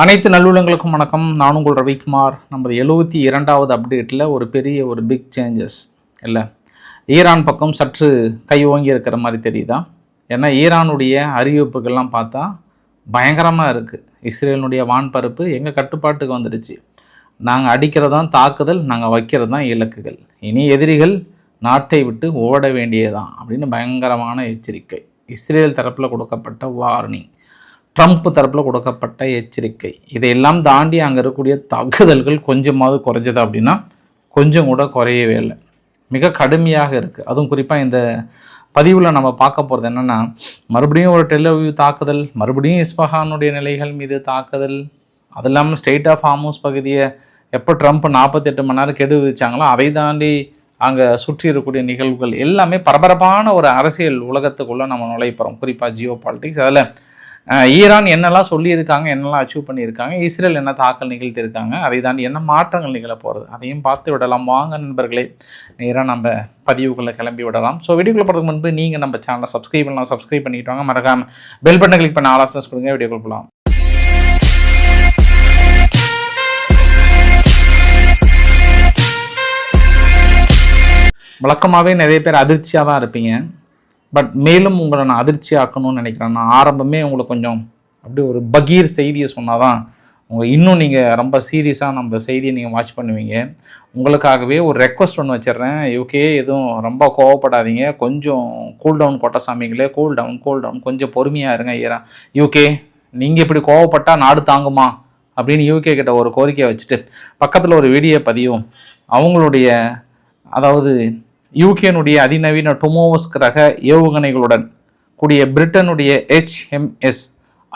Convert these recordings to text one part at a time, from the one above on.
அனைத்து நல்லுள்ளங்களுக்கும் வணக்கம். நான் உங்கள் ரவிக்குமார். நமது 72வது அப்டேட்டில் ஒரு பெரிய பிக் சேஞ்சஸ் இல்லை, ஈரான் பக்கம் சற்று கை ஓங்கி இருக்கிற மாதிரி தெரியுதா? ஏன்னா ஈரானுடைய அறிவிப்புகள்லாம் பார்த்தா பயங்கரமாக இருக்குது. இஸ்ரேலினுடைய வான்பரப்பு எங்கள் கட்டுப்பாட்டுக்கு வந்துடுச்சு. நாங்கள் அடிக்கிறது தான் தாக்குதல், நாங்கள் வைக்கிறது தான் இலக்குகள். இனி எதிரிகள் நாட்டை விட்டு ஓட வேண்டியதான் அப்படின்னு பயங்கரமான எச்சரிக்கை. இஸ்ரேல் தரப்பில் கொடுக்கப்பட்ட வார்னிங், ட்ரம்ப் தரப்பில் கொடுக்கப்பட்ட எச்சரிக்கை. இதையெல்லாம் தாண்டி அங்கே இருக்கக்கூடிய தாக்குதல்கள் கொஞ்சமாவது குறைஞ்சது அப்படின்னா கொஞ்சம் கூட குறையவே இல்லை, மிக கடுமையாக இருக்குது. அதுவும் குறிப்பாக இந்த பதிவில் நம்ம பார்க்க போகிறது என்னென்னா, மறுபடியும் ஒரு டெல் அவீவ் தாக்குதல், மறுபடியும் இஸ்ஃபஹானுடைய நிலைகள் மீது தாக்குதல். அது இல்லாமல் ஸ்டேட் ஆஃப் ஹார்முஸ் பகுதியை எப்போ ட்ரம்ப் 48 மணி நேரம் கெடு விதிச்சாங்களோ அதை தாண்டி அங்கே சுற்றி இருக்கக்கூடிய நிகழ்வுகள் எல்லாமே பரபரப்பான ஒரு அரசியல் உலகத்துக்குள்ளே நம்ம நுழைப்போகிறோம். குறிப்பாக ஜியோ பாலிட்டிக்ஸ். அதில் ஈரான் என்னெல்லாம் சொல்லியிருக்காங்க, என்னெல்லாம் அச்சீவ் பண்ணியிருக்காங்க, இஸ்ரேல் என்ன தாக்கல் நிகழ்த்தியிருக்காங்க, அதை தாண்டி என்ன மாற்றங்கள் நிகழ போகிறது, அதையும் பார்த்து விடலாம். வாங்க நண்பர்களே, நேராக நம்ம பதிவுக்குள்ளே கிளம்பி விடலாம். ஸோ வீடியோக்குள்ளே போகிறதுக்கு முன்பு நீங்கள் நம்ம சேனலை சப்ஸ்கிரைப் பண்ணலாம், சப்ஸ்கிரைப் பண்ணிட்டு வாங்க. மறக்காமல் பெல் பட்டனை கிளிக் பண்ண ஆல் ஆப்ஷன்ஸ் கொடுங்க. வீடியோக்குள்ள போகலாம். வழக்கமாகவே நிறைய பேர் அதிர்ச்சியாக தான் இருப்பீங்க. பட் மேலும் உங்களை நான் அதிர்ச்சி ஆக்கணும்னு நினைக்கிறேன். நான் ஆரம்பமே உங்களுக்கு கொஞ்சம் அப்படி ஒரு பகீர் செய்தியை சொன்னால் தான் இன்னும் நீங்கள் ரொம்ப சீரியஸாக நம்ம செய்தியை நீங்கள் வாட்ச் பண்ணுவீங்க. உங்களுக்காகவே ஒரு ரெக்வஸ்ட் ஒன்று வச்சிடுறேன். யூகே எதுவும் ரொம்ப கோவப்படாதீங்க, கொஞ்சம் கூல் டவுன் கொட்டசாமிங்களே, கூல் டவுன், கொஞ்சம் பொறுமையாக இருங்க. யூகே நீங்கள் இப்படி கோவப்பட்டால் நாடு தாங்குமா அப்படின்னு யூகே கிட்ட ஒரு கோரிக்கையை வச்சுட்டு பக்கத்தில் ஒரு வீடியோ பதிவும், அவங்களுடைய அதாவது யூகேனுடைய அதிநவீன டொமோவஸ் கிரக ஏவுகணைகளுடன் கூடிய பிரிட்டனுடைய HMS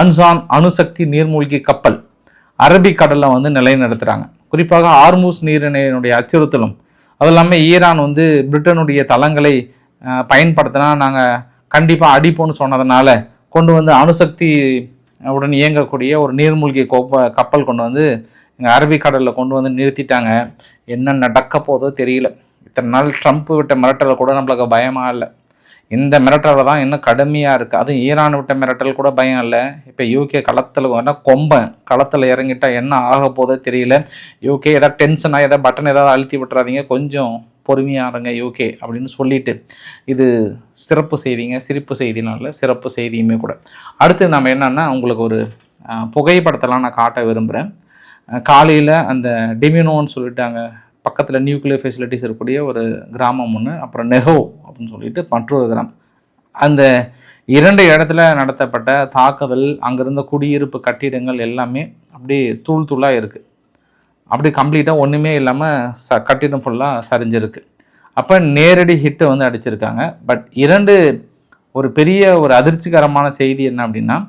அன்சான் அணுசக்தி நீர்மூழ்கி கப்பல் அரபிக்கடலில் நிலைநிறுத்துகிறாங்க. குறிப்பாக ஹார்முஸ் நீரிணையினுடைய அச்சுறுத்தலும், அது இல்லாமல் ஈரான் பிரிட்டனுடைய தளங்களை பயன்படுத்தினா நாங்கள் கண்டிப்பாக அடிப்போன்னு சொன்னதுனால கொண்டு அணுசக்தி உடன் இயங்கக்கூடிய ஒரு நீர்மூழ்கி கப்பல் கொண்டு எங்கள் அரபிக்கடலில் கொண்டு நிறுத்திட்டாங்க. என்ன நடக்க போதோ தெரியல. இத்தனை நாள் ட்ரம்ப் விட்ட மிரட்டல் கூட நம்மளுக்கு பயமாக இல்லை, இந்த மிரட்டல் தான் இன்னும் கடுமையாக இருக்குது. அதுவும் ஈரான் விட்ட மிரட்டல் கூட பயம் இல்லை. இப்போ யூகே களத்தில் களத்தில் இறங்கிட்டா என்ன ஆக போதோ தெரியல. யூகே ஏதாவது டென்ஷனாக ஏதாவது பட்டன் ஏதாவது அழுத்தி விட்டுறாதீங்க, கொஞ்சம் பொறுமையாக இருங்க யூகே அப்படின்னு சொல்லிட்டு, இது சிறப்பு செய்திங்க, சிரிப்பு செய்தினால சிறப்பு செய்தியுமே கூட. அடுத்து நம்ம என்னென்னா, உங்களுக்கு ஒரு புகைப்படத்தெல்லாம் நான் காட்ட விரும்புகிறேன். காலையில் அந்த டிமினோன்னு சொல்லிட்டாங்க, பக்கத்தில் நியூக்ளியர் ஃபெசிலிட்டிஸ் இருக்கக்கூடிய ஒரு கிராமம் ஒன்று, அப்புறம் நெஹோ அப்படின்னு சொல்லிட்டு மற்றொரு கிராமம். அந்த 2 இடத்துல நடத்தப்பட்ட தாக்குதல், அங்கேருந்த குடியிருப்பு கட்டிடங்கள் எல்லாமே அப்படியே தூளாக இருக்குது. அப்படி கம்ப்ளீட்டாக ஒன்றுமே இல்லாமல் கட்டிடம் ஃபுல்லாக சரிஞ்சிருக்கு. அப்போ நேரடி ஹிட்டை அடிச்சிருக்காங்க. பட் ஒரு பெரிய ஒரு அதிர்ச்சிகரமான செய்தி என்ன அப்படின்னா,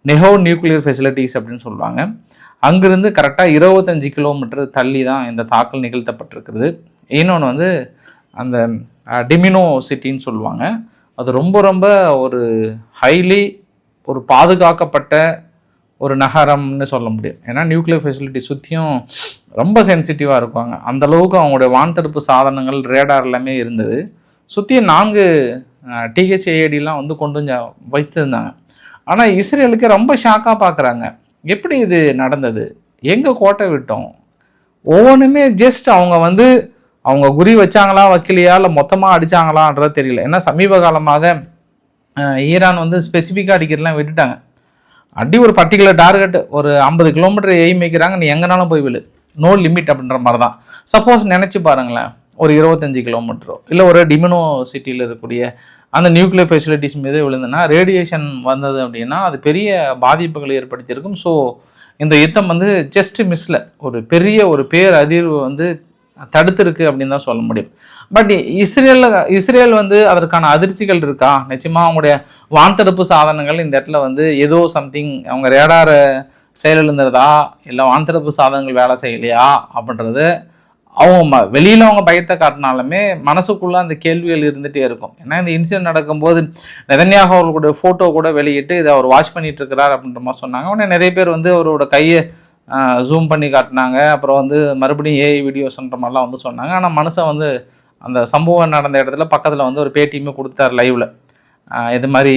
நெஹோ நியூக்ளியர் ஃபெசிலிட்டிஸ் அப்படின்னு சொல்லுவாங்க, அங்கிருந்து கரெக்டாக 25 கிலோமீட்டர் தள்ளி தான் இந்த தாக்கல் நிகழ்த்தப்பட்டிருக்கிறது. இன்னொன்று அந்த டிமினோ சிட்டின்னு சொல்லுவாங்க. அது ரொம்ப ஒரு ஹைலி ஒரு பாதுகாக்கப்பட்ட ஒரு நகரம்னு சொல்ல முடியும். ஏன்னா நியூக்ளியர் ஃபெசிலிட்டி சுற்றியும் ரொம்ப சென்சிட்டிவாக இருப்பாங்க. அந்தளவுக்கு அவங்களுடைய வான்தடுப்பு சாதனங்கள், ரேடார் எல்லாமே இருந்தது. சுற்றியும் 4 THAADலாம் கொண்டு வைத்திருந்தாங்க. ஆனால் இஸ்ரேலுக்கு ரொம்ப ஷாக்காக பார்க்குறாங்க, எப்படி இது நடந்தது, எங்கே கோட்டை விட்டோம், ஒவ்வொன்றுமே ஜஸ்ட் அவங்க குறி வச்சாங்களா வைக்கலையா, இல்லை மொத்தமாக அடித்தாங்களான்றது தெரியல. ஏன்னா சமீப காலமாக ஈரான் ஸ்பெசிஃபிக்காக அடிக்கிறதுலாம் விட்டுட்டாங்க. அடி ஒரு பர்டிகுலர் டார்கெட், ஒரு 50 கிலோமீட்டர் எய்ம் வைக்கிறாங்க, நீ எங்கேனாலும் போய் விழு, நோ லிமிட் அப்படின்ற மாதிரி தான். சப்போஸ் நினச்சி பாருங்களேன், ஒரு 25 கிலோமீட்டரோ இல்லை ஒரு டிமினோ சிட்டியில் இருக்கக்கூடிய அந்த நியூக்ளியர் ஃபெசிலிட்டிஸ் மீது விழுந்துன்னா ரேடியேஷன் வந்தது அப்படின்னா அது பெரிய பாதிப்புகளை ஏற்படுத்தியிருக்கும். ஸோ இந்த யுத்தம் ஜஸ்ட் மிஸ்ல ஒரு பெரிய ஒரு பேரதிர்வு தடுத்திருக்கு அப்படின்னு தான் சொல்ல முடியும். பட் இஸ்ரேல் அதற்கான அதிர்ச்சிகள் இருக்கா? நிச்சயமாக அவங்களுடைய வான்தடுப்பு சாதனங்கள் இந்த இடத்துல ஏதோ சம்திங் அவங்க ரேடாரை செயலிழந்துருதா, இல்லை வான்தடுப்பு சாதனங்கள் வேலை செய்யலையா அப்படின்றது அவங்க வெளியில் அவங்க பயத்தை காட்டினாலுமே மனசுக்குள்ளே அந்த கேள்விகள் இருந்துகிட்டே இருக்கும். ஏன்னா இந்த இன்சிடென்ட் நடக்கும்போது நெதன்யாகு அவர்களுடைய ஃபோட்டோ கூட வெளியிட்டு இதை அவர் வாட்ச் பண்ணிட்டு இருக்கிறார் அப்படின்ற மாதிரி சொன்னாங்க. உடனே நிறைய பேர் அவரோட கையை ஜூம் பண்ணி காட்டினாங்க. அப்புறம் மறுபடியும் ஏஐ வீடியோஸ்ன்ற மாதிரிலாம் சொன்னாங்க. ஆனால் மனுஷன் அந்த சம்பவம் நடந்த இடத்துல பக்கத்தில் ஒரு பேட்டியுமே கொடுத்தார் லைவில். இது மாதிரி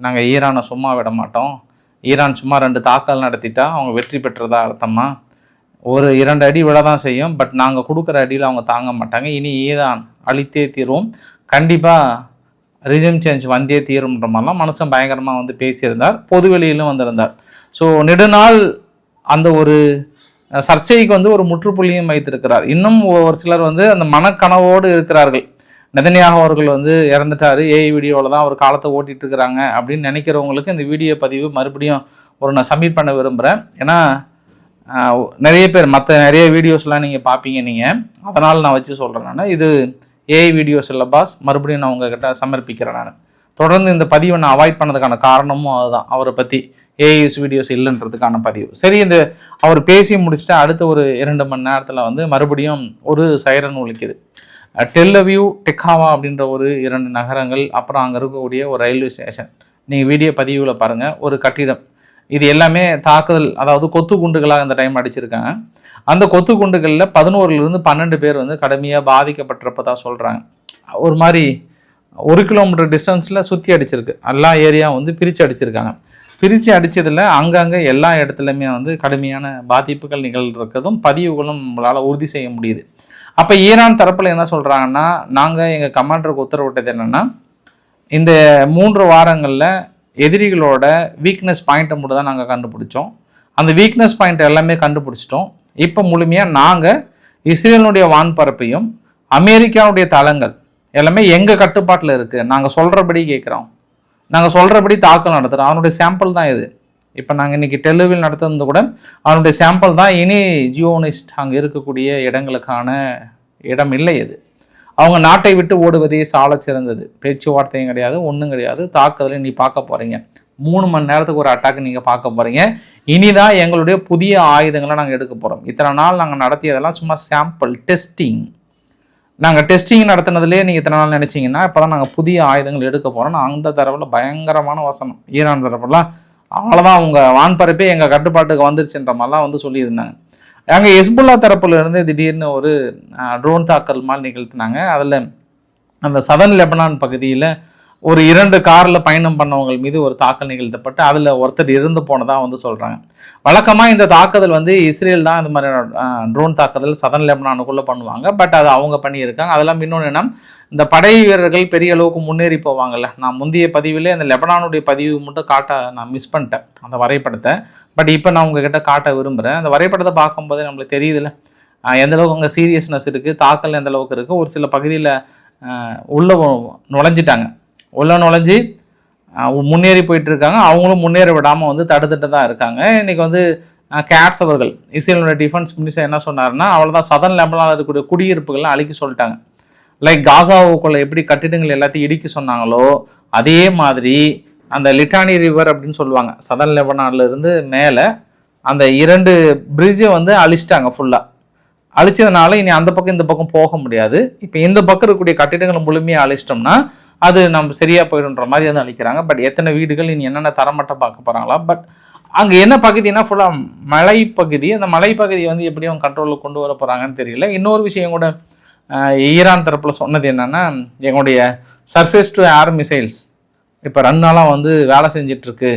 நாங்கள் ஈரானை சும்மா விட மாட்டோம், ஈரான் சும்மா 2 தாக்கல் நடத்திட்டா அவங்க வெற்றி பெற்றதா அர்த்தமா? ஒரு 2 அடி விட தான் செய்யும். பட் நாங்கள் கொடுக்குற அடியில் அவங்க தாங்க மாட்டாங்க. இனி ஈரான் அழித்தே தீரும், கண்டிப்பாக ரிஜிம் சேஞ்ச் வந்தே தீரும்ன்ற மாதிரிலாம் மனுஷன் பயங்கரமாக வந்து பேசியிருந்தார், பொதுவெளியிலும் வந்திருந்தார். ஸோ நெடுநாள் அந்த ஒரு சர்ச்சைக்கு வந்து ஒரு முற்றுப்புள்ளியும் வைத்திருக்கிறார். இன்னும் ஒரு சிலர் வந்து அந்த மனக்கனவோடு இருக்கிறார்கள். நெதன்யாகு அவர்கள் வந்து இறந்துட்டாரு, ஏஐ வீடியோவில் தான் ஒரு காலத்தை ஓட்டிகிட்டு இருக்கிறாங்க அப்படின்னு நினைக்கிறவங்களுக்கு இந்த வீடியோ பதிவு மறுபடியும் நான் சப்மிட் பண்ண விரும்புகிறேன். ஏன்னா நிறைய பேர் நிறைய வீடியோஸ்லாம் நீங்கள் பார்ப்பீங்க நீங்கள், அதனால் நான் வச்சு சொல்கிறேன். நான் இது ஏஐ வீடியோஸ் இல்லை பாஸ், மறுபடியும் நான் உங்ககிட்ட சமர்ப்பிக்கிறேன். நான் தொடர்ந்து இந்த பதிவை நான் அவாய்ட் பண்ணதுக்கான காரணமும் அதுதான், அவரை பற்றி ஏஐஎஸ் வீடியோஸ் இல்லைன்றதுக்கான பதிவு. சரி, இந்த அவர் பேசி முடிச்சுட்டு அடுத்த ஒரு 2 மணி நேரத்தில் வந்து மறுபடியும் ஒரு சைரன் ஒலிக்குது. டெல் அவிவ், டெக்காவா அப்படின்ற ஒரு 2 நகரங்கள், அப்புறம் அங்கே இருக்கக்கூடிய ஒரு ரயில்வே ஸ்டேஷன். நீங்கள் வீடியோ பதிவில் பாருங்கள், ஒரு கட்டிடம். இது எல்லாமே தாக்குதல், அதாவது கொத்து குண்டுகளாக இந்த டைம் அடிச்சிருக்காங்க. அந்த கொத்து குண்டுகளில் 11லேருந்து 12 பேர் வந்து கடுமையாக பாதிக்கப்பட்டிருப்பதா சொல்கிறாங்க. ஒரு மாதிரி 1 கிலோமீட்டர் டிஸ்டன்ஸில் சுற்றி அடிச்சிருக்கு, எல்லா ஏரியாவும் வந்து பிரித்து அடிச்சிருக்காங்க. பிரித்து அடித்ததில் அங்கங்கே எல்லா இடத்துலையுமே வந்து கடுமையான பாதிப்புகள் நிகழ்கிறதும் பதிவுகளும் நம்மளால் உறுதி செய்ய முடியுது. அப்போ ஈரான் தரப்பில் என்ன சொல்கிறாங்கன்னா, நாங்கள் எங்கள் கமாண்டருக்கு உத்தரவிட்டது என்னென்னா, இந்த 3 வாரங்களில் எதிரிகளோட வீக்னஸ் பாயிண்ட்டை மட்டும் தான் நாங்கள் கண்டுபிடிச்சோம். அந்த வீக்னஸ் பாயிண்ட் எல்லாமே கண்டுபிடிச்சிட்டோம். இப்போ முழுமையாக நாங்கள் இஸ்ரேலுடைய வான்பரப்பையும் அமெரிக்காவுடைய தளங்கள் எல்லாமே எங்கள் கட்டுப்பாட்டில் இருக்குது. நாங்கள் சொல்கிறபடி கேட்குறோம், நாங்கள் சொல்கிறபடி தாக்கல் நடத்துகிறோம். அவனுடைய சாம்பிள் தான் இது. இப்போ நாங்கள் இன்றைக்கி டெல்அவிவ் நடத்துறது கூட அவனுடைய சாம்பிள் தான். இனி ஜியோனிஸ்ட் அங்கே இருக்கக்கூடிய இடங்களுக்கான இடம் இல்லை. இது அவங்க நாட்டை விட்டு ஓடுவதே சால சிறந்தது. பேச்சுவார்த்தையும் கிடையாது, ஒன்றும் கிடையாது. தாக்குதலை நீ பார்க்க போகிறீங்க, 3 மணி நேரத்துக்கு ஒரு அட்டாக் நீங்கள் பார்க்க போகிறீங்க. இனிதான் எங்களுடைய புதிய ஆயுதங்களை நாங்கள் எடுக்க போகிறோம். இத்தனை நாள் நாங்கள் நடத்தியதெல்லாம் சும்மா சாம்பிள் டெஸ்டிங். நாங்கள் டெஸ்டிங் நடத்தினதுலேயே நீங்கள் இத்தனை நாள் நினச்சிங்கன்னா, இப்போ தான் நாங்கள் புதிய ஆயுதங்கள் எடுக்க போகிறோம். அந்த தரப்பில் பயங்கரமான வசனம். ஈரான் தரப்புலாம் அவ்வளோதான், அவங்க வான்பரப்பே எங்கள் கட்டுப்பாட்டுக்கு வந்துருச்சுன்ற மாதிரிலாம் வந்து சொல்லியிருந்தாங்க. அங்கே ஹெஸ்புல்லா தரப்புல இருந்து திடீர்னு ஒரு ட்ரோன் தாக்கல் மாதிரி நிகழ்த்தினாங்க. அதில் அந்த சதர்ன் லெபனான் பகுதியில் ஒரு 2 காரில் பயணம் பண்ணவங்க மீது ஒரு தாக்கல் நிகழ்த்தப்பட்டு அதில் ஒருத்தர் இறந்து போனதாக வந்து சொல்கிறாங்க. வழக்கமாக இந்த தாக்குதல் வந்து இஸ்ரேல் தான் இந்த மாதிரி ட்ரோன் தாக்குதல் சதர்ன் லெபனானுக்குள்ளே பண்ணுவாங்க. பட் அது அவங்க பண்ணியிருக்காங்க. அதெல்லாம் இன்னொன்று என்ன, இந்த படை வீரர்கள் பெரிய அளவுக்கு முன்னேறி போவாங்கல்ல. நான் முந்தைய பதிவிலே அந்த லெபனானுடைய பதிவு மட்டும் நான் மிஸ் பண்ணிட்டேன் அந்த வரைபடத்தை. பட் இப்போ நான் உங்ககிட்ட காட்ட விரும்புகிறேன். அந்த வரைபடத்தை பார்க்கும்போது நம்மளுக்கு தெரியுதுல்ல எந்தளவுக்கு அங்கே சீரியஸ்னஸ் இருக்குது, தாக்கல் எந்த அளவுக்கு இருக்குது. ஒரு சில பகுதியில் உள்ளே நுழைஞ்சிட்டாங்க, உள்ளே நுழைஞ்சி முன்னேறி போயிட்டு இருக்காங்க. அவங்களும் முன்னேற விடாமல் வந்து தடுத்துட்டு தான் இருக்காங்க. இன்றைக்கி வந்து கேட்ஸ் அவர்கள், இஸ்ரேலுடைய டிஃபென்ஸ் மினிஸ்டர் என்ன சொன்னார்னா, அவ்வளோதான் சதர்ன் லெபனானில் இருக்கக்கூடிய குடியிருப்புகள்லாம் அழிக்க சொல்லிட்டாங்க. லைக் காசாவுக்குள்ள எப்படி கட்டிடங்கள் எல்லாத்தையும் இடிக்க சொன்னாங்களோ அதே மாதிரி அந்த லிட்டானி ரிவர் அப்படின்னு சொல்லுவாங்க, சதர்ன் லெபனான்ல இருந்து மேலே அந்த 2 பிரிட்ஜை வந்து அழிச்சிட்டாங்க. ஃபுல்லாக அழிச்சதுனால இனி அந்த பக்கம் இந்த பக்கம் போக முடியாது. இப்போ இந்த பக்கம் இருக்கக்கூடிய கட்டிடங்களை முழுமையாக அழிச்சிட்டோம்னா அது நம்ம சரியாக போயிடுன்ற மாதிரி வந்து அழிக்கிறாங்க. பட் எத்தனை வீடுகள் இனி என்னென்ன தரமட்டம் பார்க்க போகிறாங்களா. பட் அங்கே என்ன பகுதினா ஃபுல்லாக மலைப்பகுதி. அந்த மலைப்பகுதியை வந்து எப்படி அவங்க கண்ட்ரோலில் கொண்டு வர போகிறாங்கன்னு தெரியல. இன்னொரு விஷயம் கூட ஈரான் தரப்பில் சொன்னது என்னென்னா, எங்களுடைய சர்ஃபேஸ் டு ஏர் மிசைல்ஸ் இப்போ 2 நாளாக வந்து வேலை செஞ்சிட்ருக்கு,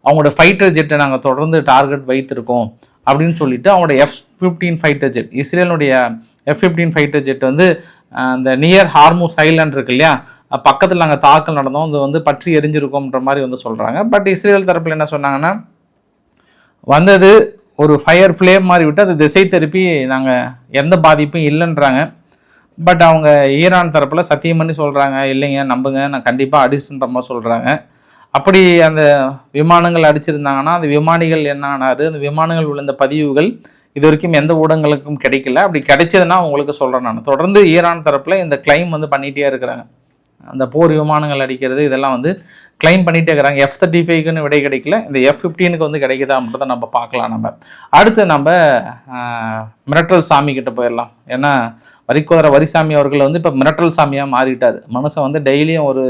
அவங்களோட ஃபைட்டர் ஜெட்டை நாங்கள் தொடர்ந்து டார்கெட் வைத்திருக்கோம் அப்படின்னு சொல்லிட்டு அவங்களோட F-15 ஃபைட்டர் ஜெட், இஸ்ரேலுடைய F-15 ஃபைட்டர் ஜெட் வந்து அந்த நியர் ஹார்மூஸ் ஐலாண்ட் இருக்கு இல்லையா, பக்கத்தில் நாங்கள் தாக்கல் நடந்தோம், அது வந்து பற்றி எரிஞ்சிருக்கோம்ன்ற மாதிரி வந்து சொல்கிறாங்க. பட் இஸ்ரேல் தரப்பில் என்ன சொன்னாங்கன்னா, வந்தது ஒரு ஃபயர் ஃப்ளேம் மாதிரி விட்டு அது திசை திருப்பி நாங்கள் எந்த பாதிப்பும் இல்லைன்றாங்க. பட் அவங்க ஈரான் தரப்பில் சத்தியம் பண்ணி சொல்கிறாங்க, இல்லைங்க நம்புங்க நான் கண்டிப்பாக அடிச்சுன்ற மாதிரி சொல்கிறாங்க. அப்படி அந்த விமானங்கள் அடிச்சிருந்தாங்கன்னா அந்த விமானிகள் என்ன ஆனார், அந்த விமானங்கள் விழுந்த பதிவுகள் இது வரைக்கும் எந்த ஊடகங்களுக்கும் கிடைக்கல. அப்படி கிடைச்சதுன்னா உங்களுக்கு சொல்கிறேன். நான் தொடர்ந்து ஈரான் தரப்பில் இந்த கிளைம் வந்து பண்ணிகிட்டே இருக்கிறாங்க. அந்த போர் விமானங்கள் அடிக்கிறது இதெல்லாம் வந்து கிளைம் பண்ணிகிட்டே இருக்கிறாங்க. F-35க்குன்னு விடை கிடைக்கல, இந்த F-15க்கு வந்து கிடைக்குதா மட்டும் நம்ம பார்க்கலாம். நம்ம அடுத்து நம்ம மிரட்டல் சாமி கிட்ட போயிடலாம். ஏன்னா வரிக்கோதர வரிசாமி அவர்கள் வந்து இப்போ மிரட்டல் சாமியாக மாறிட்டார். மனுஷன் வந்து டெய்லியும் ஒரு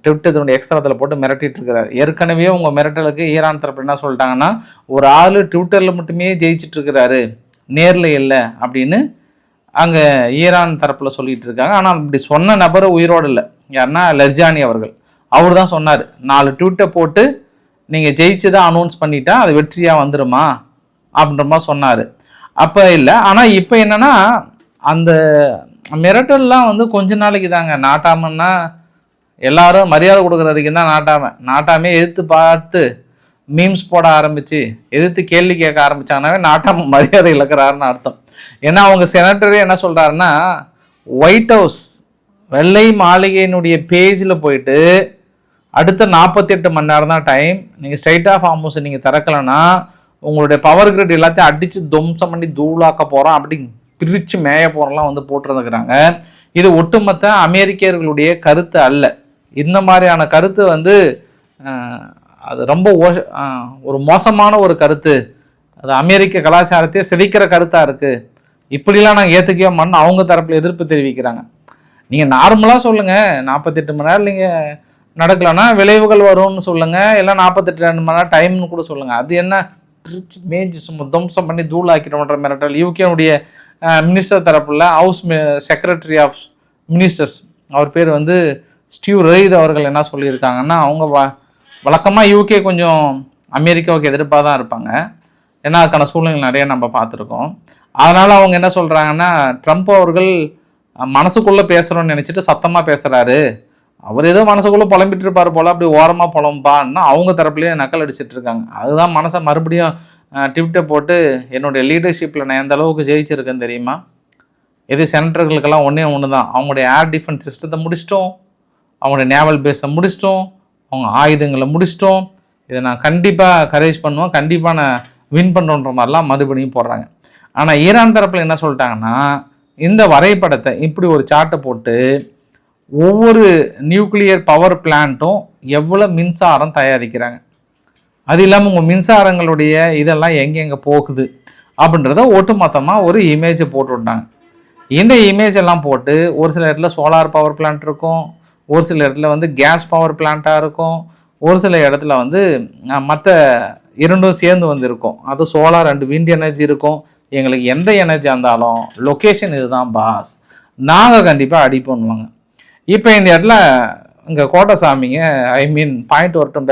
ட்விட் இதனுடைய எக்ஸ்ட்ராத்தில் போட்டு மிரட்டிட்டு இருக்கிறார். ஏற்கனவே உங்கள் மிரட்டலுக்கு ஈரான் தரப்பு என்ன சொல்லிட்டாங்கன்னா, ஒரு ஆள் ட்விட்டரில் மட்டுமே ஜெயிச்சிட்டு இருக்கிறாரு, நேரில் இல்லை அப்படின்னு அங்கே ஈரான் தரப்பில் சொல்லிட்டு இருக்காங்க. ஆனால் இப்படி சொன்ன நபர் உயிரோடு இல்லை. யாருன்னா லர்ஜானி அவர்கள், அவர் தான் சொன்னார். 4 ட்வீட்டை போட்டு நீங்கள் ஜெயிச்சு தான் அனௌன்ஸ் பண்ணிட்டா அது வெற்றியாக வந்துடுமா அப்படின்ற மாதிரி சொன்னார். அப்போ இல்லை. ஆனால் இப்போ என்னென்னா அந்த மிரட்டல்லாம் வந்து கொஞ்ச நாளைக்கு தாங்க. நாட்டாமன்னா எல்லாரும் மரியாதை கொடுக்குற வரைக்கும் தான் நாட்டாமே எதிர்த்து பார்த்து மீம்ஸ் போட ஆரம்பித்து எதிர்த்து கேள்வி கேட்க ஆரம்பித்தாங்கன்னாவே நாட்டாம மரியாதை இழக்கிறாருன்னு அர்த்தம். ஏன்னா அவங்க செனட்டரே என்ன சொல்கிறாருன்னா, ஒயிட் ஹவுஸ் வெள்ளை மாளிகையினுடைய பேஜில் போயிட்டு அடுத்த 48 மணி நேரம் தான் டைம், நீங்கள் ஸ்ட்ரைட் ஆஃப் ஹார்மூஸை நீங்கள் திறக்கலைன்னா உங்களுடைய பவர் கிரிட் எல்லாத்தையும் அடித்து துவம்சம் பண்ணி தூளாக்க போகிறோம் அப்படி பிரித்து மேய போகிறோம்லாம் வந்து போட்டுருந்துக்கிறாங்க. இது ஒட்டுமொத்த அமெரிக்கர்களுடைய கருத்து அல்ல. இந்த மாதிரியான கருத்து வந்து அது ரொம்ப ஒரு மோசமான ஒரு கருத்து, அது அமெரிக்க கலாச்சாரத்தையே சிதைக்கிற கருத்தாக இருக்குது, இப்படிலாம் நாங்கள் ஏற்றுக்கவே மாட்டோம்னு அவங்க தரப்பில் எதிர்ப்பு தெரிவிக்கிறாங்க. நீங்கள் நார்மலாக சொல்லுங்கள், 48 மணி நேரம் நீங்கள் நடக்கலைன்னா விளைவுகள் வரும்னு சொல்லுங்கள், இல்லை 48 மணி நேரம் டைம்னு கூட சொல்லுங்கள். அது என்ன பிரிச்சு மேஜ் சும்மா துவம்சம் பண்ணி தூளாக்கிட்டோன்ற மிரட்டல். யூகேனுடைய மினிஸ்டர் தரப்பில் ஹவுஸ் செக்ரட்டரி ஆஃப் மினிஸ்டர்ஸ், அவர் பேர் வந்து ஸ்டீவ் ரெய்த் அவர்கள் என்ன சொல்லியிருக்காங்கன்னா, அவங்க வழக்கமாக யூகே கொஞ்சம் அமெரிக்காவுக்கு எதிர்ப்பாக தான் இருப்பாங்க, ஏன்னா அதுக்கான சூழ்நிலை நிறைய நம்ம பார்த்துருக்கோம். அதனால் அவங்க என்ன சொல்கிறாங்கன்னா, ட்ரம்ப் அவர்கள் மனசுக்குள்ளே பேசுகிறோன்னு நினச்சிட்டு சத்தமாக பேசுகிறாரு, அவர் ஏதோ மனசுக்குள்ளே புலம்பிட்டு இருப்பார் போல், அப்படி ஓரமாக புலம்பான்னா அவங்க தரப்புலேயே நக்கல் அடிச்சிட்டு இருக்காங்க. அதுதான் மனசை மறுபடியும் டிப்டை போட்டு என்னுடைய லீடர்ஷிப்பில் நான் எந்த அளவுக்கு ஜெயிச்சிருக்கேன்னு தெரியுமா. எது செனட்டர்களுக்கெல்லாம் ஒன்று தான், அவங்களுடைய ஏர் டிஃபென்ஸ் சிஸ்டத்தை முடிச்சிட்டோம், அவங்களுடைய நேவல் பேஸை முடிச்சிட்டோம், அவங்க ஆயுதங்களை முடிச்சிட்டோம், இதை நான் கண்டிப்பாக கரேஜ் பண்ணுவேன், கண்டிப்பாக நான் வின் பண்ணுறோன்ற மாதிரிலாம் மறுபடியும் போடுறாங்க. ஆனால் ஈரான் தரப்பில் என்ன சொல்லிட்டாங்கன்னா, இந்த வரைபடத்தை இப்படி ஒரு சார்ட்டை போட்டு ஒவ்வொரு நியூக்ளியர் பவர் பிளான்ட்டும் எவ்வளோ மின்சாரம் தயாரிக்கிறாங்க, அது இல்லாமல் உங்கள் மின்சாரங்களுடைய இதெல்லாம் எங்கெங்கே போகுது அப்படின்றத ஒட்டுமொத்தமாக ஒரு இமேஜை போட்டு விட்டாங்க. இந்த இமேஜ் எல்லாம் போட்டு ஒரு சில இடத்துல சோலார் பவர் பிளான்ட் இருக்கும், ஒரு சில இடத்துல வந்து கேஸ் பவர் பிளான்ட்டாக இருக்கும், ஒரு சில இடத்துல வந்து மற்ற இரண்டும் சேர்ந்து வந்து இருக்கும், அது சோலார் அண்ட் விண்ட் எனர்ஜி இருக்கும். எங்களுக்கு எந்த எனர்ஜி இருந்தாலும் லொக்கேஷன் இதுதான் பாஸ், நாங்கள் கண்டிப்பாக அடி பண்ணுவாங்க. இப்போ இந்த இடத்துல இங்கே கோட்டசாமிங்க பாயிண்ட் வரட்டும்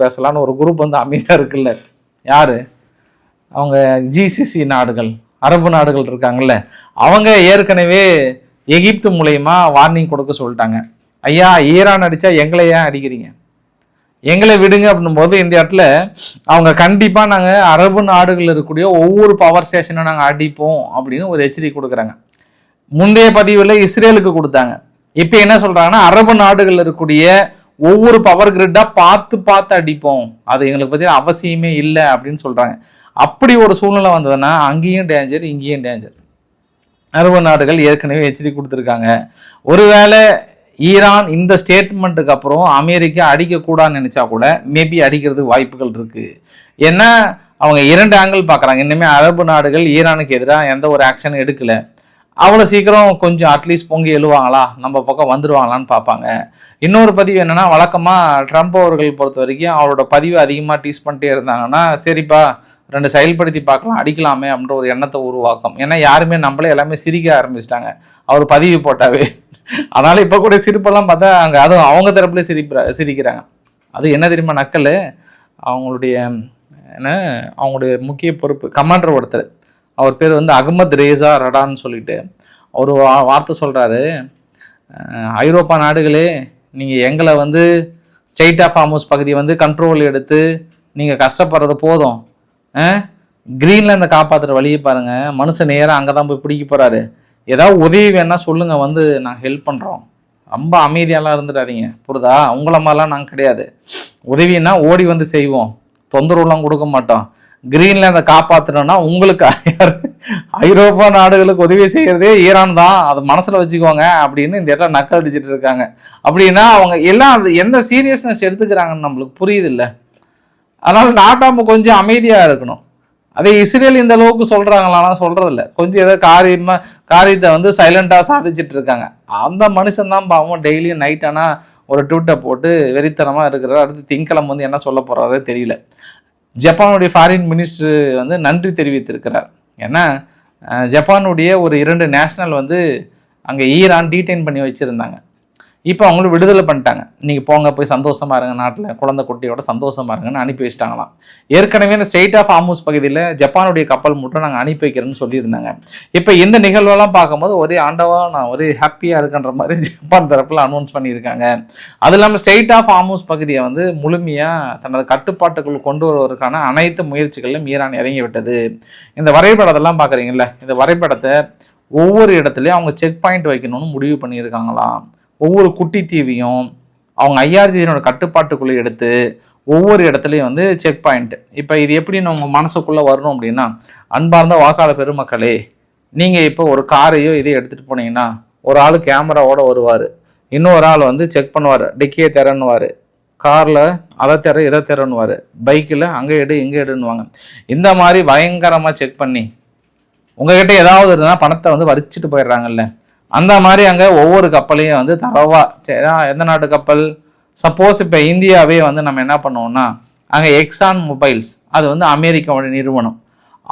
பேசலாம்னு ஒரு குரூப் வந்து அமைதியாக இருக்குல்ல, யார் அவங்க ஜிசிசி நாடுகள், அரபு நாடுகள் இருக்காங்கல்ல, அவங்க ஏற்கனவே எகிப்து மூலயமா வார்னிங் கொடுக்க சொல்லிட்டாங்க, ஐயா ஈரான் அடித்தா எங்களை ஏன் அடிக்கிறீங்க, எங்களை விடுங்க அப்படின்னும் போது இந்த இடத்துல அவங்க கண்டிப்பாக நாங்கள் அரபு நாடுகளில் இருக்கக்கூடிய ஒவ்வொரு பவர் ஸ்டேஷனை நாங்கள் அடிப்போம் அப்படின்னு ஒரு எச்சரிக்கை கொடுக்குறாங்க. முந்தைய பதிவில் இஸ்ரேலுக்கு கொடுத்தாங்க, இப்போ என்ன சொல்கிறாங்கன்னா அரபு நாடுகளில் இருக்கக்கூடிய ஒவ்வொரு பவர் கிரிட்டாக பார்த்து அடிப்போம், அது எங்களுக்கு பற்றி அவசியமே இல்லை அப்படின்னு சொல்கிறாங்க. அப்படி ஒரு சூழ்நிலை வந்ததுன்னா அங்கேயும் டேஞ்சர் இங்கேயும் டேஞ்சர். அரபு நாடுகள் ஏற்கனவே எச்சரிக்கை கொடுத்துருக்காங்க. ஒருவேளை ஈரான் இந்த ஸ்டேட்மெண்ட்டுக்கு அப்புறம் அமெரிக்கா அடிக்கக்கூடாதுன்னு நினச்சா கூட மேபி அடிக்கிறதுக்கு வாய்ப்புகள் இருக்குது. ஏன்னா அவங்க 2 ஆங்கிள் பார்க்குறாங்க. இனிமேல் அரபு நாடுகள் ஈரானுக்கு எதிராக எந்த ஒரு ஆக்ஷனும் எடுக்கலை, அவ்வளோ சீக்கிரம் கொஞ்சம் அட்லீஸ்ட் பொங்கி எழுவாங்களா, நம்ம பக்கம் வந்துடுவாங்களான்னு பார்ப்பாங்க. இன்னொரு பதிவு என்னென்னா, வழக்கமாக ட்ரம்ப் அவர்கள் பொறுத்த வரைக்கும் அவரோட பதிவு அதிகமாக டீஸ் பண்ணிட்டே இருந்தாங்கன்னா, சரிப்பா 2 செயல்படுத்தி பார்க்கலாம், அடிக்கலாமே அப்படின்ற ஒரு எண்ணத்தை உருவாக்கும். ஏன்னா யாருமே நம்மளே எல்லாமே சிரிக்க ஆரம்பிச்சிட்டாங்க அவர் பதிவு போட்டாவே. அதனால் இப்போ கூட சிரிப்பெல்லாம் பார்த்தா அங்கே அதுவும் அவங்க தரப்புல சிரிக்கிறாங்க. அது என்ன தெரியுமா நக்கல், அவங்களுடைய முக்கிய பொறுப்பு கமாண்டர் ஒருத்தர், அவர் பேர் வந்து அகமது ரேசா ரடான்னு சொல்லிட்டு அவர் வார்த்தை சொல்கிறாரு, ஐரோப்பா நாடுகளே நீங்கள் எங்களை வந்து ஸ்ட்ரெயிட் ஆஃப் ஹார்மூஸ் பகுதியை வந்து கண்ட்ரோல் எடுத்து நீங்கள் கஷ்டப்படுறது போதும், கிரீன்லாண்டை காப்பாற்றுற வழியை பாருங்கள், மனுஷன் நேராக அங்கே தான் போய் பிடிக்க போகிறாரு, ஏதாவது உதவி வேணால் சொல்லுங்கள், வந்து நாங்கள் ஹெல்ப் பண்ணுறோம், ரொம்ப அமைதியாலாம் இருந்துடாதீங்க, புரியுதா, உங்களை மாதிரிலாம் நாங்கள் கிடையாது, உதவின்னா ஓடி வந்து செய்வோம், தொந்தரவுலாம் கொடுக்க மாட்டோம், கிரீன்லாண்டை காப்பாற்றணும்னா உங்களுக்கு ஐரோப்பா நாடுகளுக்கு உதவி செய்கிறதே ஈரான் தான், அதை மனசில் வச்சுக்கோங்க அப்படின்னு இந்த இடத்துல நக்கல் அடிச்சுட்டு இருக்காங்க. அப்படின்னா அவங்க எல்லாம் அது எந்த சீரியஸ்னஸ் எடுத்துக்கிறாங்கன்னு நம்மளுக்கு புரியுது இல்லை. அதனால் நாட்டாம கொஞ்சம் அமைதியாக இருக்கணும். அதே இஸ்ரேல் இந்த அளவுக்கு சொல்கிறாங்களான்னா சொல்கிறதில்ல, கொஞ்சம் ஏதோ காரியத்தை வந்து சைலண்ட்டாக சாதிச்சுட்டு இருக்காங்க. அந்த மனுஷன் தான் பாவம் டெய்லியும் நைட் ஆனால் ஒரு ட்விட்டை போட்டு வெறித்தனமாக இருக்கிறார். அடுத்து திங்கக்கிழமை வந்து என்ன சொல்ல போகிறாரே தெரியல. ஜப்பானுடைய ஃபாரின் மினிஸ்டர் வந்து நன்றி தெரிவித்திருக்கிறார். ஏன்னா ஜப்பானுடைய ஒரு 2 நேஷனல் வந்து அங்கே ஈரான் டீடைன் பண்ணி வச்சுருந்தாங்க. இப்போ அவங்களும் விடுதலை பண்ணிட்டாங்க. நீங்கள் போங்க, போய் சந்தோஷமாக இருங்க, நாட்டில் குழந்தை குட்டியோட சந்தோஷமாக இருங்கன்னு அனுப்பி வச்சிட்டாங்களாம். ஏற்கனவே இந்த ஸ்ட்ரெய்ட் ஆஃப் ஹார்முஸ் பகுதியில் ஜப்பானுடைய கப்பல் மட்டும் நாங்கள் அனுப்பி வைக்கிறேன்னு சொல்லியிருந்தாங்க. இப்போ இந்த நிகழ்வெல்லாம் பார்க்கும்போது ஒரே ஆண்டவா நான் ஒரே ஹாப்பியாக இருக்குன்ற மாதிரி ஜப்பான் தரப்பில் அனௌன்ஸ் பண்ணியிருக்காங்க. அது இல்லாமல் ஸ்ட்ரெய்ட் ஆஃப் ஹார்முஸ் பகுதியை வந்து முழுமையாக தனது கட்டுப்பாட்டுக்குள் கொண்டு வருவதற்கான அனைத்து முயற்சிகளிலும் ஈரான் இறங்கி விட்டது. இந்த வரைபடத்தெல்லாம் பார்க்குறீங்கல்ல, இந்த வரைபடத்தை ஒவ்வொரு இடத்துலையும் அவங்க செக் பாயிண்ட் வைக்கணும்னு முடிவு பண்ணியிருக்காங்களாம். ஒவ்வொரு குட்டி தீவையும் அவங்க ஐஆர்ஜியோட கட்டுப்பாட்டுக்குள்ளே எடுத்து ஒவ்வொரு இடத்துலையும் வந்து செக் பாயிண்ட். இப்போ இது எப்படி நம்ம மனசுக்குள்ளே வரணும் அப்படின்னா, அன்பார்ந்த வாக்காளர் பெருமக்களே, நீங்கள் இப்போ ஒரு காரையோ இதையும் எடுத்துகிட்டு போனீங்கன்னா ஒரு ஆள் கேமராவோட வருவார், இன்னொரு ஆள் வந்து செக் பண்ணுவார், டிக்கியை திறன்னுவார், காரில் அதை திற இதை திறன்னுவார், பைக்கில் அங்கே எடு இங்கே எடுன்னுவாங்க. இந்த மாதிரி பயங்கரமாக செக் பண்ணி உங்ககிட்ட ஏதாவது இருந்தால் பணத்தை வந்து வரிச்சிட்டு போயிடுறாங்கல்ல. அந்த மாதிரி அங்கே ஒவ்வொரு கப்பலையும் வந்து தரவா எந்த நாட்டு கப்பல், சப்போஸ் இப்போ இந்தியாவே வந்து நம்ம என்ன பண்ணுவோம்னா, அங்கே எக்ஸான் மொபைல்ஸ், அது வந்து அமெரிக்காவோட நிறுவனம்,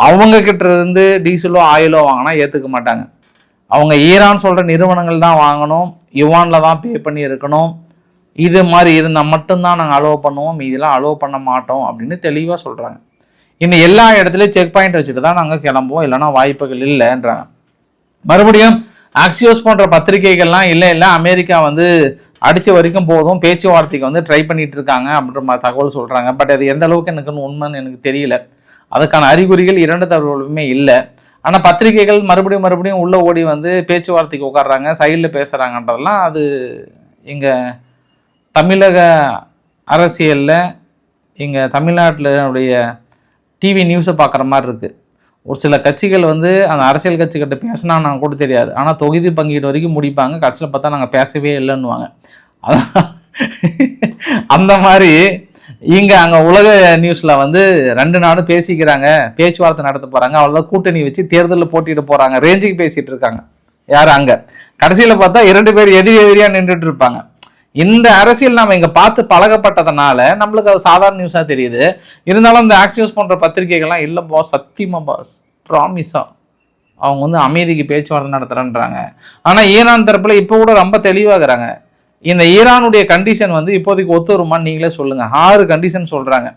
அவங்க கிட்ட இருந்து டீசலோ ஆயிலோ வாங்கினா ஏற்றுக்க மாட்டாங்க. அவங்க ஈரான் சொல்கிற நிறுவனங்கள் தான் வாங்கணும், யுவானில் தான் பே பண்ணி இருக்கணும், இது மாதிரி இருந்தால் மட்டும்தான் நாங்கள் அலோவ் பண்ணுவோம், இதெல்லாம் அலோவ் பண்ண மாட்டோம் அப்படின்னு தெளிவாக சொல்கிறாங்க. இன்னும் எல்லா இடத்துலையும் செக் பாயிண்ட் வச்சுட்டு தான் நாங்கள் கிளம்புவோம், இல்லைன்னா வாய்ப்புகள் இல்லைன்றாங்க. மறுபடியும் ஆக்சியோஸ் போன்ற பத்திரிகைகள்லாம் இல்லை அமெரிக்கா வந்து அடித்த வரைக்கும் போதும், பேச்சுவார்த்தைக்கு வந்து ட்ரை பண்ணிட்டு இருக்காங்க அப்படின்ற மாதிரி தகவல் சொல்கிறாங்க. பட் அது எந்த அளவுக்கு எனக்குன்னு உண்மைன்னு எனக்கு தெரியல. அதுக்கான அறிகுறிகள் இரண்டு தகவலுமே இல்லை. ஆனால் பத்திரிகைகள் மறுபடியும் உள்ளே ஓடி வந்து பேச்சுவார்த்தைக்கு உட்காடுறாங்க, சைடில் பேசுகிறாங்கன்றதெல்லாம் அது இங்கே தமிழக அரசியலில் இங்கே தமிழ்நாட்டினுடைய டிவி நியூஸை பார்க்குற மாதிரி இருக்குது. ஒரு சில கட்சிகள் வந்து அந்த அரசியல் கட்சிக்கிட்ட பேசினா நாங்கள் கூட தெரியாது, ஆனால் தொகுதி பங்கீடு வரைக்கும் முடிப்பாங்க, கடைசியில் பார்த்தா நாங்கள் பேசவே இல்லைன்னுவாங்க. அந்த மாதிரி இங்கே அங்கே உலக நியூஸில் வந்து 2 நாடும் பேசிக்கிறாங்க, பேச்சுவார்த்தை நடத்த போகிறாங்க, அவ்வளோதான் கூட்டணி வச்சு தேர்தலில் போட்டிட்டு போகிறாங்க ரேஞ்சுக்கு பேசிகிட்டு இருக்காங்க. யார் அங்கே கடைசியில் பார்த்தா 2 பேர் எதிரியாக நின்றுட்டு இருப்பாங்க. இந்த அரசியல் நம்ம இங்கே பார்த்து பழகப்பட்டதுனால நம்மளுக்கு அது சாதாரண நியூஸாக தெரியுது. இருந்தாலும் இந்த ஆக்சியோஸ் போன்ற பத்திரிகைகள்லாம் இல்லை பாஸ், சத்தியமா பாஸ், ப்ராமிஸா அவங்க வந்து அமைதிக்கு பேச்சுவார்த்தை நடத்துகிறேன்றாங்க. ஆனால் ஈரான் தரப்பில் இப்போ கூட ரொம்ப தெளிவாகிறாங்க. இந்த ஈரானுடைய கண்டிஷன் வந்து இப்போதைக்கு ஒத்து வருமான்னு நீங்களே சொல்லுங்கள். 6 கண்டிஷன் சொல்கிறாங்க.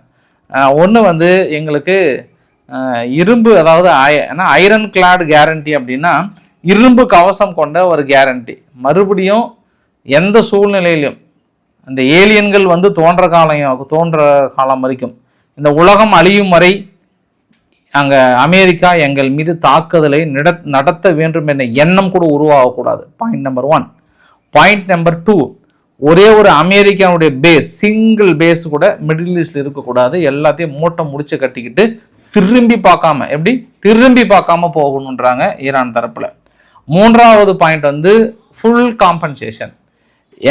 ஒன்று வந்து எங்களுக்கு இரும்பு, அதாவது ஐரன் கிளாட் கேரண்டி அப்படின்னா இரும்பு கவசம் கொண்ட ஒரு கேரண்டி. மறுபடியும் எந்த சூழ்நிலையிலும் இந்த ஏலியன்கள் வந்து தோன்ற காலம் வரைக்கும், இந்த உலகம் அழியும் வரை அங்கே அமெரிக்கா எங்கள் மீது தாக்குதலை நடத்த வேண்டும் என்ற எண்ணம் கூட உருவாகக்கூடாது. Point number 1. பாயிண்ட் நம்பர் 2, ஒரே ஒரு அமெரிக்காவுடைய பேஸ், சிங்கிள் பேஸ் கூட மிடில் ஈஸ்டில் இருக்கக்கூடாது. எல்லாத்தையும் மூட்டை முடிச்சு கட்டிக்கிட்டு திரும்பி பார்க்காம போகணுன்றாங்க ஈரான் தரப்புல. 3வது பாயிண்ட் வந்து ஃபுல் காம்பன்சேஷன்.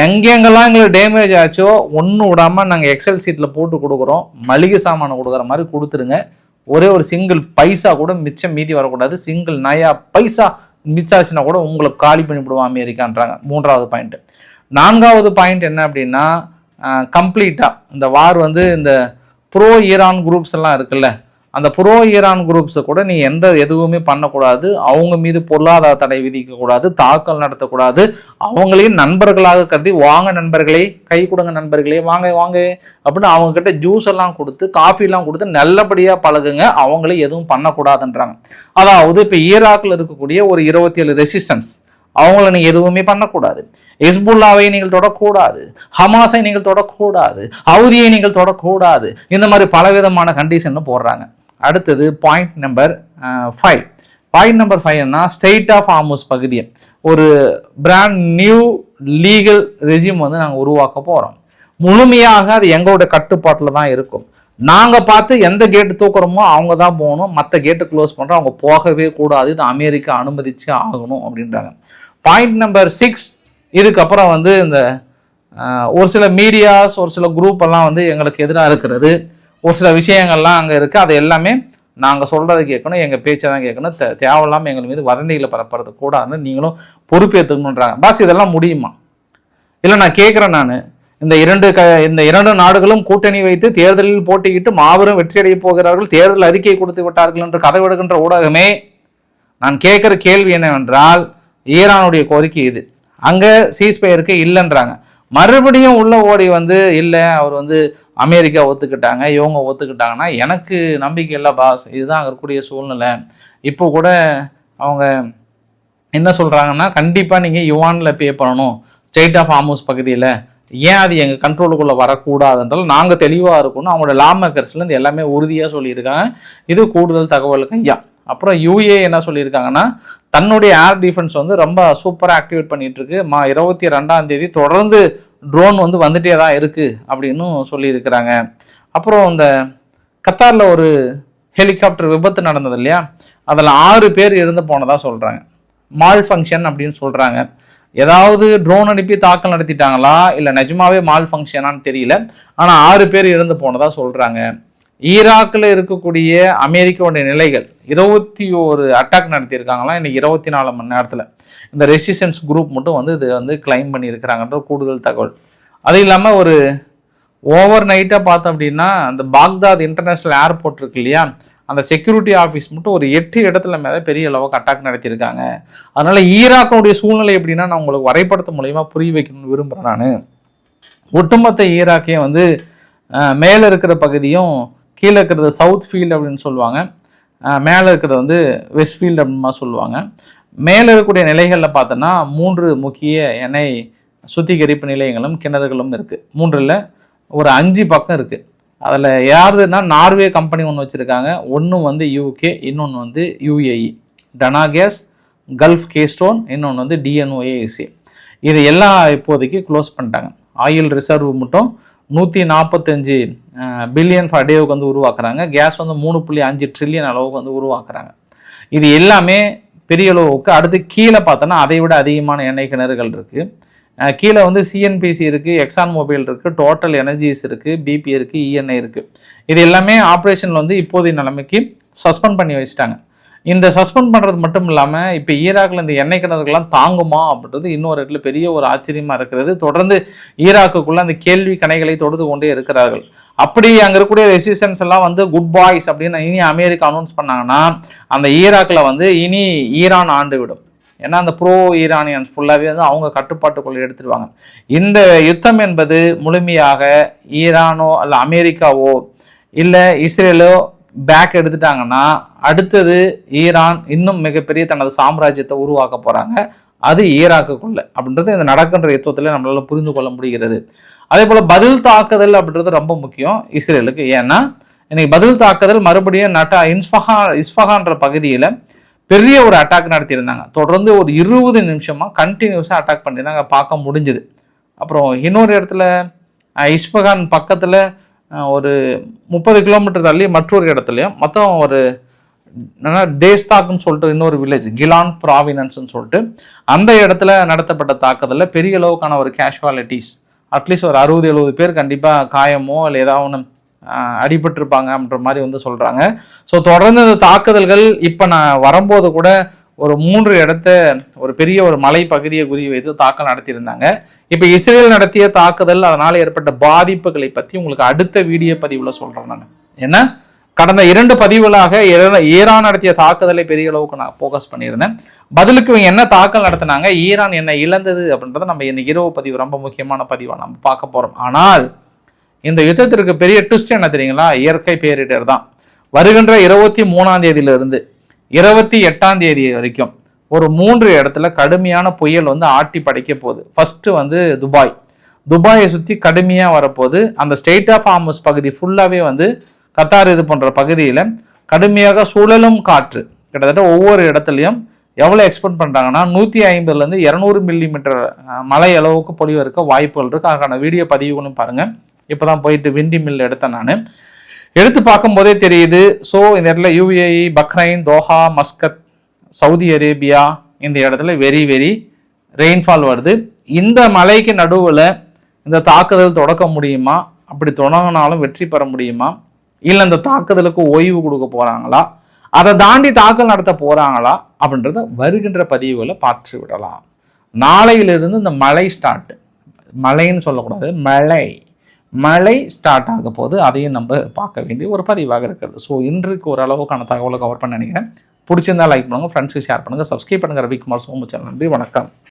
எங்கெங்கெல்லாம் எங்களுக்கு டேமேஜ் ஆச்சோ ஒன்றும் விடாமல் நாங்கள் எக்ஸல் சீட்டில் போட்டு கொடுக்குறோம், மளிகை சாமானை கொடுக்குற மாதிரி கொடுத்துருங்க. ஒரே ஒரு சிங்கிள் பைசா கூட மிச்சம் மீதி வரக்கூடாது. சிங்கிள் நயா பைசா மிச்சாச்சுன்னா கூட உங்களுக்கு காலி பண்ணிவிடுவோம் அமெரிக்கான்றாங்க. 3வது பாயிண்ட். 4வது பாயிண்ட் என்ன அப்படின்னா, கம்ப்ளீட்டாக இந்த வார் வந்து இந்த ப்ரோ ஈரான் குரூப்ஸ் எல்லாம் இருக்குல்ல, அந்த ப்ரோ ஈரான் குரூப்ஸை கூட நீ எதுவுமே பண்ணக்கூடாது, அவங்க மீது பொருளாதார தடை விதிக்கக்கூடாது, தாக்கல் நடத்தக்கூடாது, அவங்களையும் நண்பர்களாக கருதி வாங்க நண்பர்களே, கை கொடுங்க நண்பர்களே, வாங்க அப்படின்னு அவங்க கிட்ட ஜூஸ் எல்லாம் கொடுத்து காஃபிலாம் கொடுத்து நல்லபடியாக பழகுங்க, அவங்களே எதுவும் பண்ணக்கூடாதுன்றாங்க. அதாவது இப்போ ஈராக்கில் இருக்கக்கூடிய ஒரு 27 ரெசிஸ்டன்ஸ், அவங்கள நீங்கள் எதுவுமே பண்ணக்கூடாது. ஹிஸ்புல்லாவை நீங்கள் தொடக்கூடாது, ஹமாஸை நீங்கள் தொடக்கூடாது, ஹவுதியை நீங்கள் தொடக்கூடாது, இந்த மாதிரி பலவிதமான கண்டிஷன் போடுறாங்க. அடுத்தது பாயிண்ட் நம்பர் 5. பாயிண்ட் நம்பர் 5ன்னா ஸ்ட்ரெய்ட் ஆஃப் ஹார்முஸ் பகுதியை ஒரு பிராண்ட் நியூ லீகல் ரெஜிம் வந்து நாங்கள் உருவாக்க போகிறோம். முழுமையாக அது எங்களோட கட்டுப்பாட்டில் தான் இருக்கும். நாங்கள் பார்த்து எந்த கேட்டு தூக்குறோமோ அவங்க தான் போகணும், மற்ற கேட்டு க்ளோஸ் பண்ணுறோம் அவங்க போகவே கூடாது, இது அமெரிக்கா அனுமதிச்சு ஆகணும் அப்படின்றாங்க. பாயிண்ட் நம்பர் 6, இதுக்கப்புறம் வந்து இந்த ஒரு சில மீடியாஸ், ஒரு சில குரூப் எல்லாம் வந்து எங்களுக்கு எதிராக இருக்கிறது, ஒரு சில விஷயங்கள்லாம் அங்கே இருக்குது, அது எல்லாமே நாங்கள் சொல்கிறத கேட்கணும், எங்கள் பேச்சை தான் கேட்கணும், தேவையில்லாமல் எங்கள் மீது வதந்திகளை பரப்புறது கூடாதுன்னு நீங்களும் பொறுப்பேற்றுக்கணுன்றாங்க. பாஸ் இதெல்லாம் முடியுமா? இல்லை நான் கேட்குறேன், நான் இந்த இரண்டு நாடுகளும் கூட்டணி வைத்து தேர்தலில் போட்டியிட்டு மாபெரும் வெற்றியடைய போகிறார்கள், தேர்தல் அறிக்கை கொடுத்து விட்டார்கள் என்று கதை விடுகின்ற ஊடகமே, நான் கேட்குற கேள்வி என்னவென்றால், ஈரானுடைய கோரிக்கை இது, அங்கே சீஸ்பயருக்கு இல்லைன்றாங்க. மறுபடியும் உள்ள ஓடி வந்து இல்லை அவர் வந்து அமெரிக்கா ஒத்துக்கிட்டாங்க, இவங்க ஒத்துக்கிட்டாங்கன்னா எனக்கு நம்பிக்கை இல்லை பாஸ், இதுதான் அங்கே இருக்கக்கூடிய சூழ்நிலை. இப்போ கூட அவங்க என்ன சொல்கிறாங்கன்னா, கண்டிப்பாக நீங்கள் யுவானில் பே பண்ணணும் ஸ்டேட் ஆஃப் ஹார்மூஸ் பகுதியில், ஏன் அது எங்கள் கண்ட்ரோலுக்குள்ளே வரக்கூடாதுன்றாலும் நாங்கள் தெளிவாக இருக்கணும். அவங்களோட லா மேக்கர்ஸ்லேருந்து எல்லாமே உறுதியாக சொல்லியிருக்காங்க. இது கூடுதல் தகவலுக்கு ஐயா. அப்புறம் யூஏ என்ன சொல்லியிருக்காங்கன்னா, தன்னுடைய ஏர் டிஃபென்ஸ் வந்து ரொம்ப சூப்பராக ஆக்டிவேட் பண்ணிட்டு இருக்கு. 22ஆம் தேதி தொடர்ந்து ட்ரோன் வந்து வந்துட்டே தான் இருக்கு அப்படின்னு சொல்லியிருக்கிறாங்க. அப்புறம் இந்த கத்தாரில் ஒரு ஹெலிகாப்டர் விபத்து நடந்தது இல்லையா, அதில் 6 பேர் இருந்து போனதாக சொல்கிறாங்க. மால் ஃபங்க்ஷன் அப்படின்னு சொல்கிறாங்க. ஏதாவது ட்ரோன் அனுப்பி தாக்கல் நடத்திட்டாங்களா இல்லை நிஜமாவே மால் ஃபங்க்ஷனான்னு தெரியல. ஆனால் 6 பேர் இருந்து போனதாக சொல்கிறாங்க. ஈராக்கில் இருக்கக்கூடிய அமெரிக்காவுடைய நிலைகள் 21 அட்டாக் நடத்தியிருக்காங்களாம் இன்னைக்கு 24 மணி நேரத்தில். இந்த ரெசிஸ்டன்ஸ் குரூப் மட்டும் வந்து இது வந்து கிளைம் பண்ணியிருக்கிறாங்கன்ற கூடுதல் தகவல். அது இல்லாமல் ஒரு ஓவர் நைட்டாக பார்த்தோம் அப்படின்னா அந்த பாக்தாத் இன்டர்நேஷ்னல் ஏர்போர்ட் இருக்கு இல்லையா, அந்த செக்யூரிட்டி ஆஃபீஸ் மட்டும் ஒரு 8 இடத்துல மேலே பெரிய அளவுக்கு அட்டாக் நடத்தியிருக்காங்க. அதனால் ஈராக்கினுடைய சூழ்நிலை எப்படின்னா நான் உங்களுக்கு வரைபடத்து மூலயமா புரிய வைக்கணும்னு விரும்புகிறேன். நான் ஒட்டுமொத்த ஈராக்கையும் வந்து மேலே இருக்கிற பகுதியும் கீழே இருக்கிறது சவுத் ஃபீல்டு அப்படின்னு சொல்லுவாங்க, மேலே இருக்கிறது வந்து வெஸ்ட் ஃபீல்டு அப்படின்மா சொல்லுவாங்க. மேலே இருக்கக்கூடிய நிலைகளில் பார்த்தோன்னா 3 முக்கிய எண்ணெய் சுத்திகரிப்பு நிலையங்களும் கிணறுகளும் இருக்குது. 3ல் ஒரு 5 பக்கம் இருக்குது. அதில் யாருதுன்னா நார்வே கம்பெனி ஒன்று வச்சுருக்காங்க, ஒன்று வந்து யூகே, இன்னொன்று வந்து யூஏஇ, டனா கேஸ், கல்ஃப் கேஸ்டோன், இன்னொன்று வந்து டிஎன்ஓஏசி. இது எல்லாம் இப்போதைக்கு க்ளோஸ் பண்ணிட்டாங்க. ஆயில் ரிசர்வ் மட்டும் 145 பில்லியன் பர் டேவுக்கு வந்து உருவாக்குறாங்க. கேஸ் வந்து 3.5 ட்ரில்லியன் அளவுக்கு வந்து உருவாக்குறாங்க. இது எல்லாமே பெரிய அளவுக்கு. அடுத்து கீழே பார்த்தோன்னா அதை விட அதிகமான எண்ணெய் கிணறுகள் இருக்குது. கீழே வந்து சிஎன்பிசி இருக்குது, எக்ஸான் மொபைல் இருக்குது, டோட்டல் எனர்ஜிஸ் இருக்குது, பிபி இருக்குது, இஎன்ஐ இருக்குது. இது எல்லாமே ஆப்ரேஷனில் வந்து இப்போதைய நிலைமைக்கு சஸ்பெண்ட் பண்ணி வச்சுட்டாங்க. இந்த சஸ்பெண்ட் பண்ணுறது மட்டும் இல்லாமல் இப்போ ஈராக்கில் இந்த எண்ணெய் கிணறுகள்லாம் தாங்குமா அப்படின்றது இன்னொரு இடத்துல பெரிய ஒரு ஆச்சரியமாக இருக்கிறது. தொடர்ந்து ஈராக்குக்குள்ளே அந்த கேள்வி கணைகளை தொடுத்து கொண்டே இருக்கிறார்கள். அப்படி அங்கே இருக்கக்கூடிய ரெசிஸ்டன்ஸ் எல்லாம் வந்து குட் பாய்ஸ் அப்படின்னு இனி அமெரிக்கா அனௌன்ஸ் பண்ணாங்கன்னா அந்த ஈராக்கில் வந்து இனி ஈரான் ஆண்டு விடும். ஏன்னா அந்த ப்ரோ ஈரானியன்ஸ் ஃபுல்லாகவே வந்து அவங்க கட்டுப்பாட்டுக்குள்ளே எடுத்துருவாங்க. இந்த யுத்தம் என்பது முழுமையாக ஈரானோ அல்ல அமெரிக்காவோ இல்லை இஸ்ரேலோ பேக் எடுத்துட்டாங்கன்னா அடுத்தது ஈரான் இன்னும் மிகப்பெரிய தனது சாம்ராஜ்யத்தை உருவாக்க போகிறாங்க. அது ஈராக்குக்குள்ள அப்படின்றது இந்த நடக்கின்ற யுத்தத்தில் நம்மளால புரிந்து கொள்ள முடிகிறது. அதே போல் பதில் தாக்குதல் அப்படின்றது ரொம்ப முக்கியம் இஸ்ரேலுக்கு. ஏன்னா இன்னைக்கு பதில் தாக்குதல் மறுபடியும் இஸ்ஃபஹான்ற பகுதியில் பெரிய ஒரு அட்டாக் நடத்தியிருந்தாங்க. தொடர்ந்து ஒரு 20 நிமிஷமாக கண்டினியூஸாக அட்டாக் பண்ணியிருந்தாங்க, பார்க்க முடிஞ்சுது. அப்புறம் இன்னொரு இடத்துல இஸ்ஃபஹான் பக்கத்தில் ஒரு 30 கிலோமீட்டர் தள்ளி மற்றொரு இடத்துலையும் மொத்தம் ஒரு தேஸ்தாக்குன்னு சொல்லிட்டு இன்னொரு வில்லேஜ் கிலான் ப்ராவினன்ஸ்ன்னு சொல்லிட்டு அந்த இடத்துல நடத்தப்பட்ட தாக்குதலில் பெரிய அளவுக்கான ஒரு கேஷுவாலிட்டிஸ் அட்லீஸ்ட் ஒரு 60-70 பேர் கண்டிப்பாக காயமோ இல்லை ஏதாவது ஒன்று அடிபட்டிருப்பாங்க அப்படின்ற மாதிரி வந்து சொல்கிறாங்க. ஸோ தொடர்ந்து இந்த தாக்குதல்கள் இப்போ நான் வரும்போது கூட ஒரு 3 இடத்த ஒரு பெரிய ஒரு மலை பகுதியை குறி வைத்து தாக்கல் நடத்தியிருந்தாங்க. இப்போ இஸ்ரேல் நடத்திய தாக்குதல் அதனால் ஏற்பட்ட பாதிப்புகளை பற்றி உங்களுக்கு அடுத்த வீடியோ பதிவில் சொல்கிறேன் நான். ஏன்னா கடந்த 2 பதிவுகளாக ஈரான் நடத்திய தாக்குதலை பெரிய அளவுக்கு நான் ஃபோக்கஸ் பண்ணியிருந்தேன். பதிலுக்கு இவங்க என்ன தாக்கல் நடத்தினாங்க, ஈரான் என்ன இழந்தது அப்படின்றத நம்ம இன்னைக்கு இரவு பதிவு ரொம்ப முக்கியமான பதிவாக நம்ம பார்க்க போகிறோம். ஆனால் இந்த யுத்தத்திற்கு பெரிய ட்விஸ்ட் என்ன தெரியுங்களா, இயற்கை பேரிடர் தான். வருகின்ற 23ஆம் தேதியிலிருந்து 28ஆம் தேதி வரைக்கும் ஒரு 3 இடத்துல கடுமையான புயல் வந்து ஆட்டி படைக்க போகுது. ஃபர்ஸ்ட் வந்து துபாயை சுற்றி கடுமையாக வரப்போகுது. அந்த ஸ்டேட் ஆஃப் ஹார்மஸ் பகுதி ஃபுல்லாகவே வந்து கத்தார் இது போன்ற பகுதியில் கடுமையாக சுழலும் காற்று கிட்டத்தட்ட ஒவ்வொரு இடத்துலையும் எவ்வளோ எக்ஸ்பெக்ட் பண்ணுறாங்கன்னா 150 to 200 மில்லிமீட்டர் மழை அளவுக்கு பொழிவு இருக்க வாய்ப்புகள் இருக்குது. அதுக்கான வீடியோ பதிவுன்னு பாருங்கள். இப்போ தான் போயிட்டு விண்டி மில் எடுத்தேன் நான். எடுத்து பார்க்கும்போதே தெரியுது. ஸோ இந்த இடத்துல UAE, Bahrain, Doha, Muscat, Saudi Arabia இந்த இடத்துல வெரி வெரி ரெயின்ஃபால் வருது. இந்த மலைக்கு நடுவில் இந்த தாக்குதல் தொடக்க முடியுமா, அப்படி தொடங்கினாலும் வெற்றி பெற முடியுமா, இல்லை இந்த தாக்குதலுக்கு ஓய்வு கொடுக்க போகிறாங்களா, அதை தாண்டி தாக்கல் நடத்த போகிறாங்களா அப்படின்றத வருகின்ற பதிவுகளை பார்த்து விடலாம். நாளையிலிருந்து இந்த மழை ஸ்டார்ட், மழைன்னு சொல்லக்கூடாது, மழை ஸ்டார்ட் ஆக போது அதையும் நம்ம பார்க்க வேண்டிய ஒரு பதிவாக இருக்கிறது. ஸோ இன்றைக்கு ஓரளவுக்கான தகவலை கவர் பண்ண நினைக்கிறேன். பிடிச்சிருந்தா லைக் பண்ணுங்கள், ஃப்ரெண்ட்ஸுக்கு ஷேர் பண்ணுங்கள், சப்ஸ்கிரைப் பண்ணுங்கள். ரவிக்குமார் சோமு சேனல். நன்றி, வணக்கம்.